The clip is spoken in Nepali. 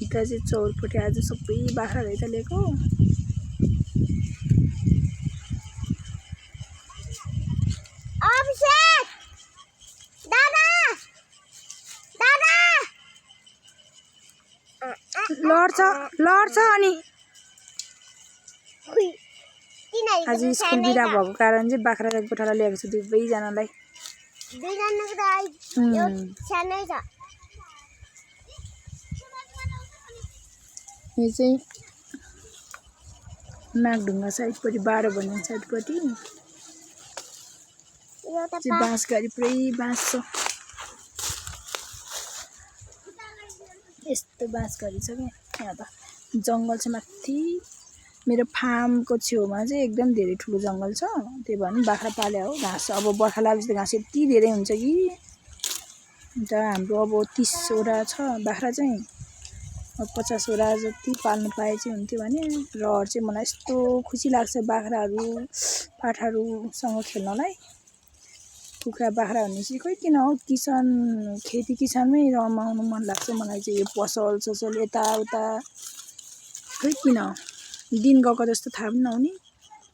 यता चाहिँ चौरपट्टि आज सबै बाख्रा यता लिएको। लड्छ अनि आज स्कुल बिदा भएको कारण चाहिँ बाख्रा गोठाला ल्याएको छु दुवैजनालाई। यो चाहिँ नागढुङ्गा साइडपट्टि 12 भन्ने साइडपट्टि बाँसघारी पुरै बाँस छ। यस्तो बाँसघारी छ क्या यहाँ त जङ्गल छ माथि। मेरो फार्मको छेउमा चाहिँ एकदम धेरै ठुलो जङ्गल छ। त्यही भएर बाख्रा पाले हो। घाँस अब बर्खा लागेपछि घाँस यति धेरै हुन्छ कि अन्त हाम्रो अब 30 वटा छ बाख्रा चाहिँ। अब 50 वटा जति पाल्नु पाए चाहिँ हुन्थ्यो भने। र चाहिँ मलाई यस्तो खुसी लाग्छ बाख्राहरू पाठाहरूसँग खेल्नलाई। कुखुरा बाख्रा भनेपछि खोइ किन हो किसान खेती किसानमै रमाउनु मन लाग्छ मलाई चाहिँ। यो पसल ससल यताउता खोइ किन दिन गएको जस्तो थाहा पनि नहुने।